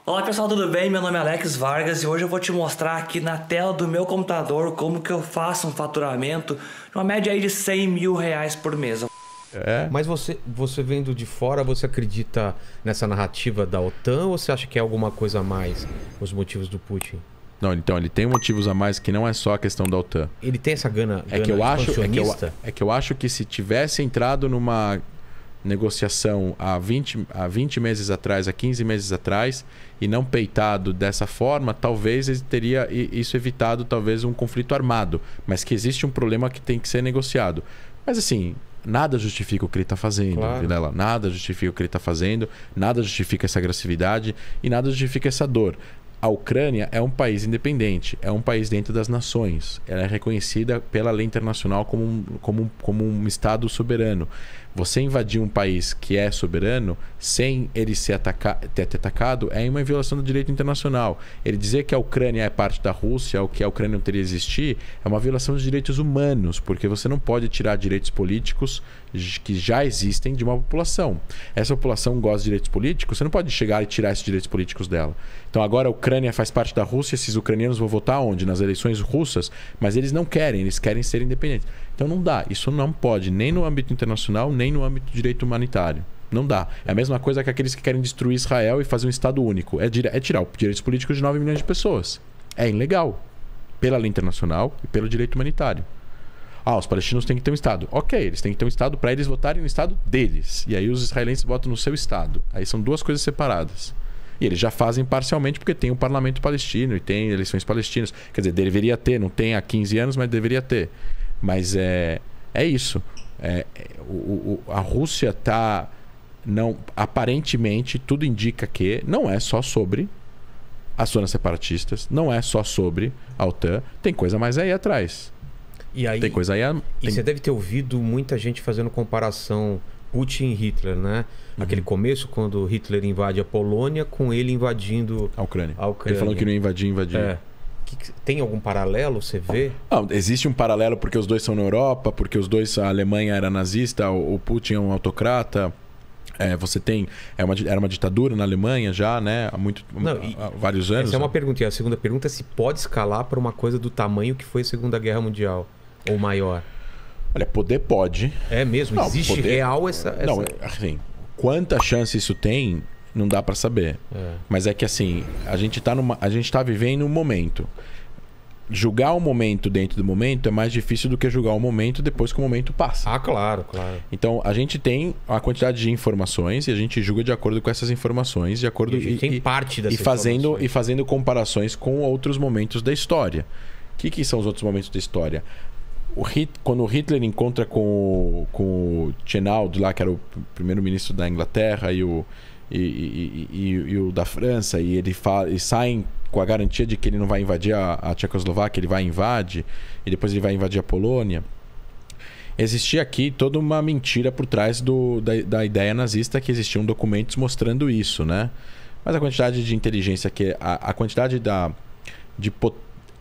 Olá pessoal, tudo bem? Meu nome é Alex Vargas e hoje eu vou te mostrar aqui na tela do meu computador como que eu faço um faturamento de uma média aí de 100 mil reais por mês. Mas você vendo de fora, você acredita nessa narrativa da OTAN ou você acha que é alguma coisa a mais os motivos do Putin? Não, então ele tem motivos a mais que não é só a questão da OTAN. Ele tem essa gana expansionista? É que eu acho que se tivesse entrado numa negociação há 20 meses atrás, há 15 meses atrás, e não peitado dessa forma, talvez ele teria isso evitado talvez um conflito armado. Mas que existe um problema que tem que ser negociado. Mas assim, nada justifica o que ele está fazendo, claro. Vilela. Nada justifica o que ele está fazendo, nada justifica essa agressividade e nada justifica essa dor. A Ucrânia é um país independente, é um país dentro das nações. Ela é reconhecida pela lei internacional como um Estado soberano. Você invadir um país que é soberano sem ele ter atacado é uma violação do direito internacional. Ele dizer que a Ucrânia é parte da Rússia ou que a Ucrânia não teria existir é uma violação dos direitos humanos, porque você não pode tirar direitos políticos que já existem de uma população. Essa população gosta de direitos políticos, você não pode chegar e tirar esses direitos políticos dela. Então agora a Ucrânia faz parte da Rússia, esses ucranianos vão votar onde? Nas eleições russas, mas eles não querem, eles querem ser independentes. Então não dá, isso não pode, nem no âmbito internacional, nem no âmbito do direito humanitário. Não dá. É a mesma coisa que aqueles que querem destruir Israel e fazer um Estado único. É tirar os direitos políticos de 9 milhões de pessoas. É ilegal. Pela lei internacional e pelo direito humanitário. Ah, os palestinos têm que ter um Estado. Ok, eles têm que ter um Estado para eles votarem no Estado deles. E aí os israelenses votam no seu Estado. Aí são duas coisas separadas. E eles já fazem parcialmente porque tem um parlamento palestino e tem eleições palestinas. Quer dizer, deveria ter, não tem há 15 anos, mas deveria ter. Mas é isso. A Rússia está... Aparentemente, tudo indica que não é só sobre as zonas separatistas, não é só sobre a OTAN. Tem coisa mais aí atrás. E aí, tem coisa aí... E você deve ter ouvido muita gente fazendo comparação Putin e Hitler, né? Aquele começo, quando Hitler invade a Polônia, com ele invadindo a Ucrânia. Ele falou que não ia invadir. Tem algum paralelo, você vê? Não, existe um paralelo porque os dois são na Europa, porque os dois, a Alemanha era nazista, o Putin é um autocrata. Você tem... Era uma ditadura na Alemanha já, né? Há vários anos. Essa é uma pergunta. E a segunda pergunta é se pode escalar para uma coisa do tamanho que foi a Segunda Guerra Mundial. Ou maior. Olha, poder pode. É mesmo? Não, existe poder... real essa... Não, assim, quanta chance isso tem, não dá para saber. Mas é que assim, a gente tá vivendo um momento. Julgar o momento dentro do momento é mais difícil do que julgar o momento depois que o momento passa. Ah, claro, claro. Então, a gente tem a quantidade de informações e a gente julga de acordo com essas informações, de acordo tem parte dessas informações. E fazendo comparações com outros momentos da história. O que são os outros momentos da história? Quando o Hitler encontra com o Chennault, lá, que era o primeiro-ministro da Inglaterra, e o da França, e eles saem com a garantia de que ele não vai invadir a Tchecoslováquia, ele vai invadir, e depois ele vai invadir a Polônia. Existia aqui toda uma mentira por trás da ideia nazista, que existiam documentos mostrando isso, né? Mas a quantidade de inteligência, a quantidade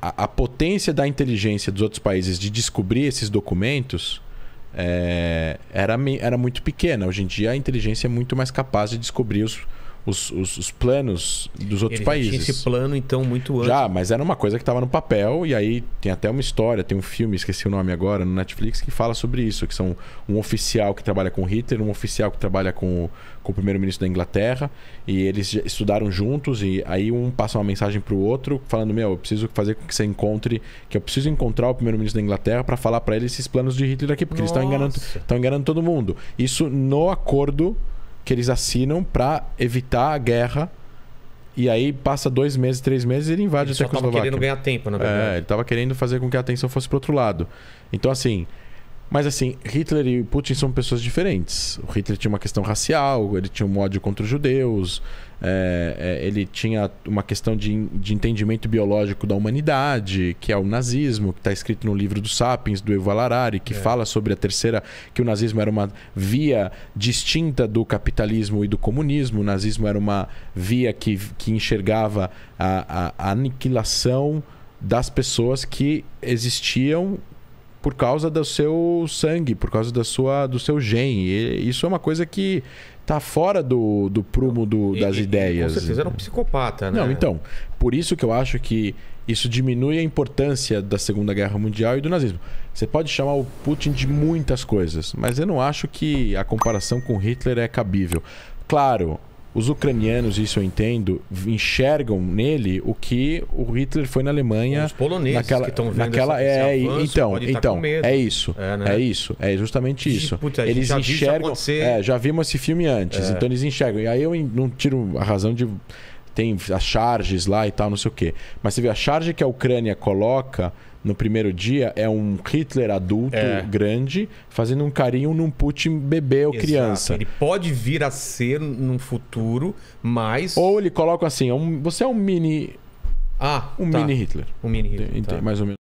a potência da inteligência dos outros países de descobrir esses documentos era muito pequena. Hoje em dia a inteligência é muito mais capaz de descobrir os planos dos outros países. Tinha esse plano então muito antes. Já, mas era uma coisa que estava no papel. E aí tem até uma história, tem um filme, esqueci o nome agora, no Netflix, que fala sobre isso, que são um oficial que trabalha com Hitler, um oficial que trabalha com o primeiro-ministro da Inglaterra, e eles estudaram juntos, e aí um passa uma mensagem para o outro falando: eu preciso fazer com que você encontre, que eu preciso encontrar o primeiro-ministro da Inglaterra para falar para ele esses planos de Hitler aqui, porque eles estão enganando todo mundo. Isso no acordo que eles assinam para evitar a guerra. E aí passa 2 meses, 3 meses e ele invade a Tchecoslováquia. Ele estava querendo ganhar tempo, na verdade. Ele estava querendo fazer com que a atenção fosse para o outro lado. Então assim... Mas assim, Hitler e Putin são pessoas diferentes. O Hitler tinha uma questão racial, ele tinha um ódio contra os judeus, ele tinha uma questão de entendimento biológico da humanidade, que é o nazismo, que está escrito no livro do Sapiens, do Yuval Harari, que fala sobre que o nazismo era uma via distinta do capitalismo e do comunismo. O nazismo era uma via que enxergava a aniquilação das pessoas que existiam por causa do seu sangue, por causa do seu gene. E isso é uma coisa que tá fora do prumo das ideias. Com certeza era um psicopata, né? Não, então, por isso que eu acho que isso diminui a importância da Segunda Guerra Mundial e do nazismo. Você pode chamar o Putin de muitas coisas, mas eu não acho que a comparação com Hitler é cabível. Claro, os ucranianos, isso eu entendo, enxergam nele o que o Hitler foi na Alemanha. Os poloneses que estão vendo esse avanço, então é isso, né? É justamente isso. Puta, eles já enxergam, já vimos esse filme antes, então eles enxergam. E aí eu não tiro a razão de tem as charges lá e tal, não sei o quê. Mas você vê a charge que a Ucrânia coloca no primeiro dia é um Hitler adulto grande fazendo um carinho num Putin bebê ou criança. Ele pode vir a ser num futuro, mas... Ou ele coloca assim, você é um mini... Ah, mini Hitler. Um mini Hitler, Mais ou menos.